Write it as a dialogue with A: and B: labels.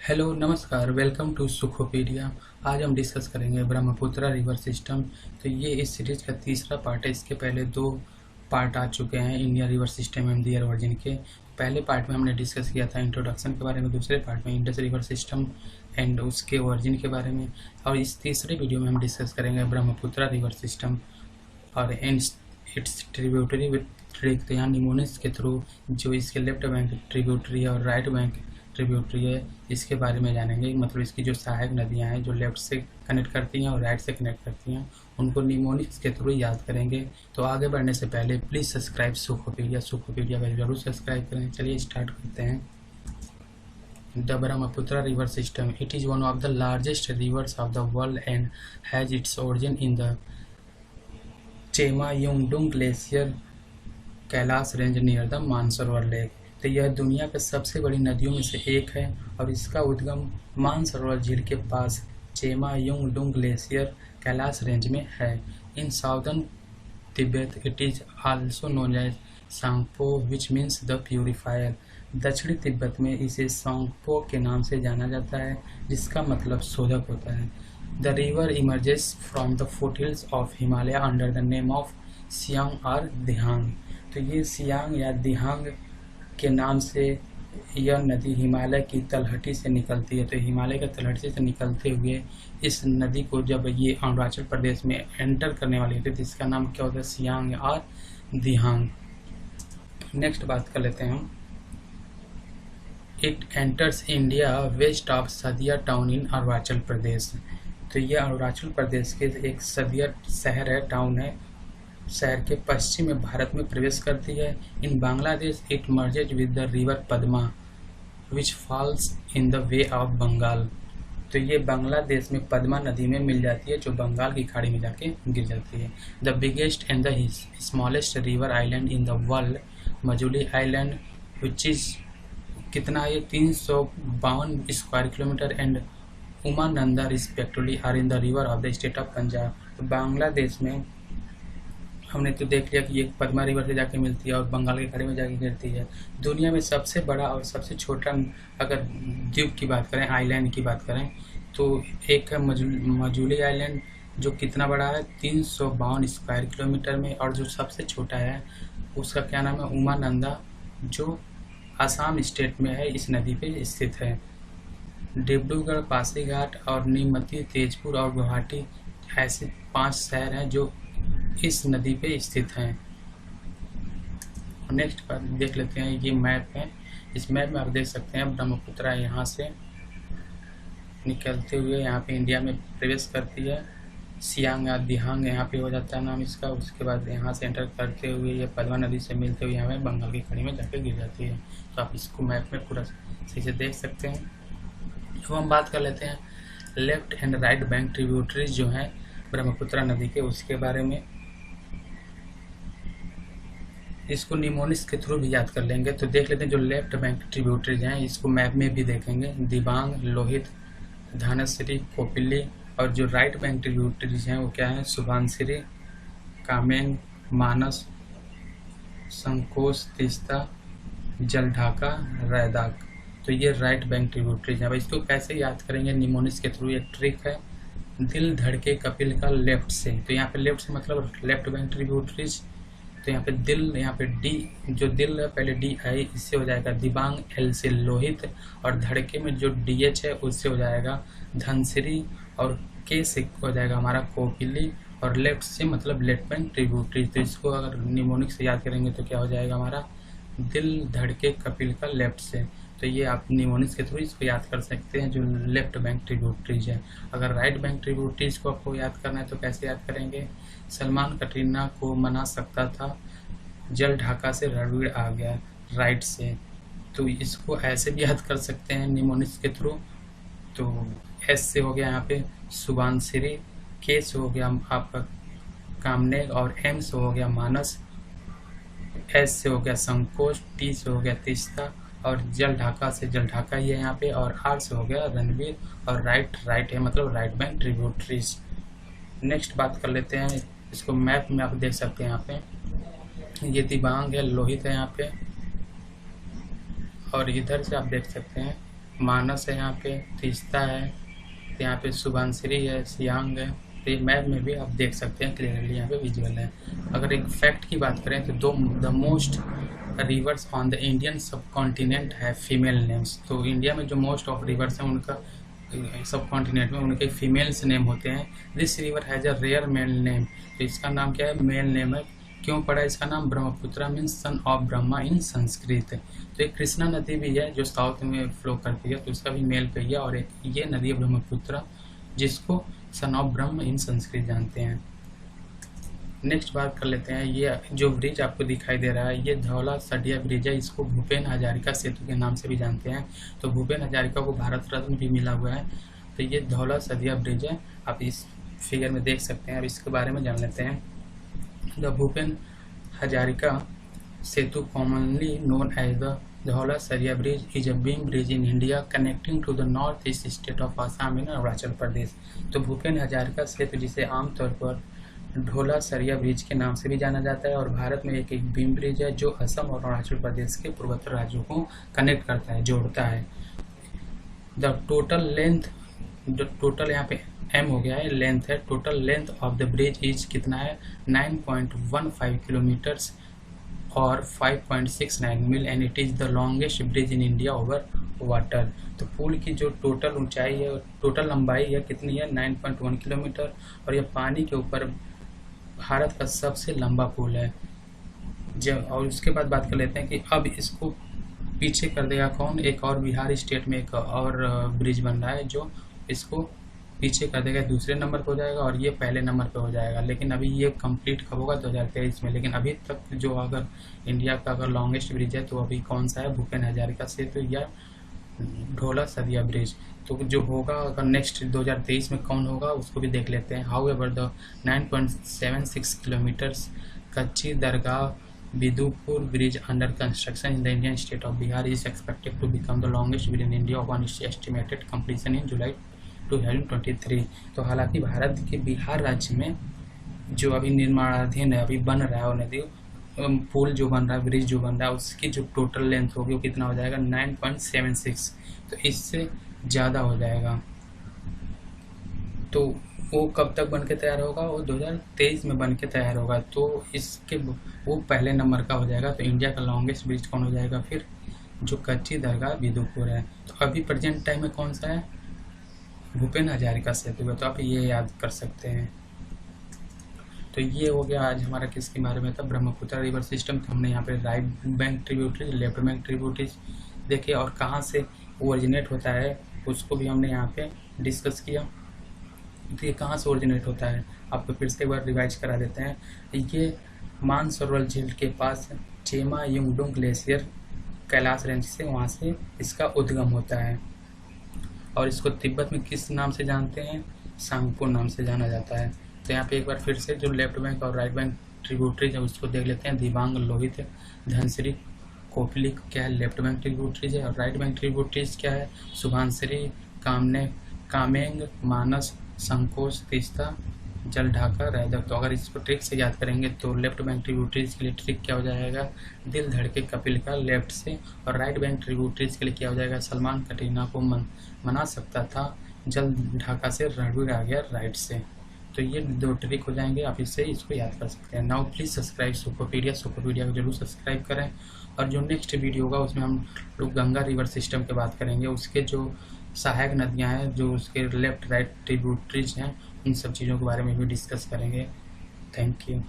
A: Hello नमस्कार, welcome to सुखोपीडिया। आज हम डिस्कस करेंगे ब्रह्मपुत्रा रिवर सिस्टम। तो ये इस सीरीज का तीसरा पार्ट है। इसके पहले दो पार्ट आ चुके हैं India river system and their origin के। पहले पार्ट में हमने डिस्कस किया था इंट्रोडक्शन के बारे में, दूसरे पार्ट में इंडस रिवर सिस्टम एंड उसके ओरिजिन के बारे में, और इस तीसरे वीडियो में हम डिस्कस करेंगे ब्रह्मपुत्रा रिवर सिस्टम और इट्स ट्रिब्यूटरी विथ यहाँ निमोनिस के थ्रू जो इसके लेफ्ट बैंक ट्रिब्यूटरी है और राइट बैंक ट्रिब्यूटरी है, इसके बारे में जानेंगे। मतलब इसकी जो सहायक नदियां हैं जो लेफ्ट से कनेक्ट करती हैं और राइट से कनेक्ट करती हैं, उनको निमोनिक्स के थ्रू याद करेंगे। तो आगे बढ़ने से पहले प्लीज़ सब्सक्राइब सुखोपीडिया को जरूर सब्सक्राइब करें। चलिए स्टार्ट करते हैं। The Brahmaputra river system, it is one of the largest reverse of the world and has its origin in the Chemayungdung glacier Kailash range near the Mansarovar lake. तो यह दुनिया की सबसे बड़ी नदियों में से एक है और इसका उद्गम मानसरोवर झील के पास चेमायुंगडुंग ग्लेशियर कैलाश रेंज में है। In southern Tibet it is also known as Tsangpo which means the purifier. दक्षिणी तिब्बत में इसे सांगपो के नाम से जाना जाता है, जिसका मतलब शोधक होता है। The river emerges from the foothills of Himalaya under the name of Siang और दिहांग। तो ये सियांग या दिहांग के नाम से यह नदी हिमालय की तलहटी से निकलती है। तो हिमालय के तलहटी से निकलते हुए इस नदी को जब ये अरुणाचल प्रदेश में एंटर करने वाली होती है तो इसका नाम क्या होता है, सियांग और दिहांग। नेक्स्ट बात कर लेते हैं हम। It enters India west of Sadiya town in Arunachal Pradesh. तो यह अरुणाचल प्रदेश के एक सदिया शहर है, टाउन है, शहर के पश्चिम में भारत में प्रवेश करती है। In Bangladesh it merges with the river Padma which falls in the bay of Bengal. तो ये बांग्लादेश में पद्मा नदी में मिल जाती है जो बंगाल की खाड़ी में जाके गिर जाती है। The biggest and the smallest river island in the world Majuli island which is कितना है, 352 square kilometre and Umananda respectively are in the river of the state of Punjab. तो बांग्लादेश में हमने तो देख लिया कि ये पद्मा रिवर से जाके मिलती है और बंगाल की खाड़ी में जाके गिरती है। दुनिया में सबसे बड़ा और सबसे छोटा अगर द्वीप की बात करें, आइलैंड की बात करें, तो एक है मजुली आइलैंड जो कितना बड़ा है, 352 स्क्वायर किलोमीटर में, और जो सबसे छोटा है उसका क्या नाम है, उमानंदा, जो आसाम स्टेट में है, इस नदी पे स्थित है। डिब्रूगढ़, पासीघाट और नीमती, तेजपुर और गुवाहाटी ऐसे 5 शहर हैं जो इस नदी पे स्थित हैं। नेक्स्ट बात देख लेते हैं, ये मैप है। इस मैप में आप देख सकते हैं ब्रह्मपुत्रा यहाँ से निकलते हुए यहाँ पे इंडिया में प्रवेश करती है। सियांग या दिहांग यहाँ पे हो जाता है नाम इसका। उसके बाद यहाँ से एंटर करते हुए ये पद्मा नदी से मिलते हुए यहाँ पे बंगाल की खाड़ी में जाकर गिर जाती है। तो आप इसको मैप में पूरा सही से देख सकते हैं। अब हम बात कर लेते हैं left and right bank tributaries जो हैं ब्रह्मपुत्रा नदी के, उसके बारे में। इसको निमोनिक्स के थ्रू भी याद कर लेंगे। तो देख लेते हैं जो लेफ्ट बैंक ट्रिब्यूटरीज हैं, इसको मैप में भी देखेंगे, दिबांग, लोहित, धनश्री, कोपिली। और जो राइट बैंक ट्रिब्यूटरीज हैं वो क्या है, सुबनसिरी, कामेंग, मानस, संकोच, तीस्ता, जलढाका, रैदाक। तो ये राइट बैंक ट्रिब्यूटरीज हैं। अब इसको कैसे याद करेंगे निमोनिक्स के थ्रू, एक ट्रिक है, दिल धड़के कपिल का लेफ्ट से। तो यहाँ पे लेफ्ट से मतलब लेफ्ट बैंक ट्रिब्यूटरीज। तो यहाँ पे दिल, यहाँ पे डी, जो दिल है पहले डी आई, इससे हो जाएगा दिबांग, एल से लोहित, और धड़के में जो डी एच है उससे हो जाएगा धनसिरी, और के से हो जाएगा हमारा कोपिली, और लेफ्ट से मतलब लेफ्ट बैंक ट्रिब्यूटरीज। तो इसको अगर निमोनिक से याद करेंगे तो क्या हो जाएगा हमारा, दिल धड़के कपिल का लेफ्ट से। तो ये आप निमोनिक्स के थ्रू इसको याद कर सकते हैं जो लेफ्ट बैंक ट्रिब्यूटरीज है। अगर राइट बैंक ट्रिब्यूटरीज को आपको याद करना है तो कैसे याद करेंगे, सलमान कटरीना को मना सकता था, जल ढाका से रणवीर आ गया राइट से। तो इसको ऐसे भी याद कर सकते हैं निमोनिक्स के थ्रू। तो एस से हो गया यहाँ पे सुबनसिरी, के से हो गया आपका कामनेग, और एम से हो गया मानस, एस से हो गया संकोच, टी से हो गया तीस्ता, और जल ढाका से जल ढाका ही है यहाँ पे, और आर से हो गया रणवीर, और राइट है मतलब राइट बैंक ट्रिब्यूटरीज। नेक्स्ट बात कर लेते हैं, इसको मैप में आप देख सकते हैं यहाँ पे, ये दिबांग है, लोहित है यहाँ पे, और इधर से आप देख सकते हैं मानस है, यहाँ पे तीस्ता है, यहाँ पे सुबनसिरी है, सियांग है। तो ये मैप में भी आप देख सकते हैं क्लियरली, यहाँ पे विजुअल है। अगर एक फैक्ट की बात करें तो the most reverse on the Indian सब कॉन्टिनेंट है फीमेल नेम्स। तो इंडिया में जो मोस्ट ऑफ रिवर्स हैं उनका सब कॉन्टिनेंट में उनके फीमेल्स नेम होते हैं। This river has a rare male name. तो इसका नाम क्या है? मेल नेम है। क्यों पड़ा इसका नाम? Brahmaputra means son of Brahma in Sanskrit. तो एक कृष्णा नदी भी है जो साउथ में फ्लो करती है, तो उसका भी मेल पे है। और एक ये नदी है ब्रह्मपुत्र, जिसको सन ऑफ ब्रह्म इन संस्कृत जानते हैं। नेक्स्ट बात कर लेते हैं, ये जो ब्रिज आपको दिखाई दे रहा है ये धौला सडिया ब्रिज है। इसको भूपेन हजारिका सेतु के नाम से भी जानते हैं। तो भूपेन हजारिका को भारत रत्न भी मिला हुआ है। तो ये धौला सदिया ब्रिज है, आप इस फिगर में देख सकते हैं। अब इसके बारे में जान लेते हैं। The Bhupen Hazarika Setu commonly known as the Dhola Sadiya bridge is a beam bridge in India connecting to the north east state of Assam in Arunachal Pradesh. तो भूपेन हजारिका सेतु जिसे आमतौर पर ढोला सरिया ब्रिज के नाम से भी जाना जाता है, और भारत में एक बीम ब्रिज है जो असम और अरुणाचल प्रदेश के पूर्वोत्तर राज्यों को कनेक्ट करता है, जोड़ता है। द टोटल लेंथ, जो टोटल यहाँ पे एम हो गया है, लेंथ है। Total length of the bridge is कितना है? 9.15 किलोमीटर्स और 5.69 मील and it is the longest bridge in India over water. तो पुल की जो टोटल ऊंचाई है, टोटल लंबाई है कितनी है? 9.1 किलोमीटर, और यह पानी के ऊपर भारत का सबसे लंबा पुल है। जब और उसके बाद बात कर लेते हैं कि अब इसको पीछे कर देगा कौन? एक और बिहार स्टेट में एक और ब्रिज बन रहा है जो इसको पीछे कर देगा, दूसरे नंबर पे हो जाएगा और ये पहले नंबर पे हो जाएगा। लेकिन अभी ये कंप्लीट कब होगा? 2023 में। लेकिन अभी तक जो अगर इंडिया का अगर लॉन्गेस्ट ब्रिज है तो अभी कौन सा है? भूपेन हजारिका सेतु या ढोला सदिया ब्रिज। तो जो होगा अगर नेक्स्ट 2023 में कौन होगा उसको भी देख लेते हैं। How ever the 9.76 kilometres Kachchi Dargah Bidupur bridge under construction in the Indian state of Bihar is expected to become the longest bridge in India on estimated completion in July 2023। तो हालांकि भारत के बिहार राज्य में जो अभी निर्माणाधीन है, अभी बन रहा है वो नदी पुल जो बन रहा है, ब्रिज जो बन रहा है, उसकी जो टोटल लेंथ होगी वो कितना हो जाएगा? 9.76। तो इससे ज़्यादा हो जाएगा। तो वो कब तक बन के तैयार होगा? वो 2023 में बन के तैयार होगा। तो इसके वो पहले नंबर का हो जाएगा। तो इंडिया का लॉन्गेस्ट ब्रिज कौन हो जाएगा फिर? जो कच्ची दरगाह बिदुपुर है। तो अभी प्रेजेंट टाइम में कौन सा है? भूपेन हजारिका सेतु है। तो आप ये याद कर सकते हैं। तो ये हो गया आज हमारा किसके बारे में था? Brahmaputra river system. तो हमने यहाँ पे right bank tributaries, left bank tributaries देखे और कहाँ से ओरिजिनेट होता है उसको भी हमने यहाँ पे डिस्कस किया। तो ये कहाँ से ओरिजिनेट होता है आपको फिर से एक बार रिवाइज करा देते हैं। ये मानसरोवर झील के पास चेमा युंगडुंग ग्लेशियर कैलाश रेंज से, वहाँ से इसका उद्गम होता है। और इसको तिब्बत में किस नाम से जानते हैं? सांगपो नाम से जाना जाता है। तो यहाँ पे एक बार फिर से जो लेफ्ट बैंक और राइट बैंक ट्रिब्यूटरीज है उसको देख लेते हैं। दिबांग, लोहित, धनसिरी, कोपली क्या है? लेफ्ट बैंक ट्रिब्यूटरीज है। और राइट बैंक ट्रिब्यूटरीज क्या है? सुबनसिरी, कामेंग, मानस, संकोच, तीस्ता, जल ढाका, रैदक। तो अगर इसको ट्रिक से याद करेंगे तो लेफ्ट बैंक ट्रिब्यूटरीज के लिए ट्रिक क्या हो जाएगा? दिल धड़के कपिल का लेफ्ट से। और राइट बैंक ट्रिब्यूटरीज के लिए क्या हो जाएगा? सलमान कटरीना को मना सकता था, जल ढाका से रणवीर आ गया राइट से। तो ये दो ट्रिक हो जाएंगे, आप इससे इसको याद कर सकते हैं। नाउ प्लीज़ सब्सक्राइब सुपरपीडिया को जरूर सब्सक्राइब करें। और जो नेक्स्ट वीडियो होगा उसमें हम लोग गंगा रिवर सिस्टम की बात करेंगे, उसके जो सहायक नदियां हैं, जो उसके लेफ्ट राइट ट्रिब्यूटरीज हैं, उन सब चीज़ों के बारे में भी डिस्कस करेंगे। Thank you.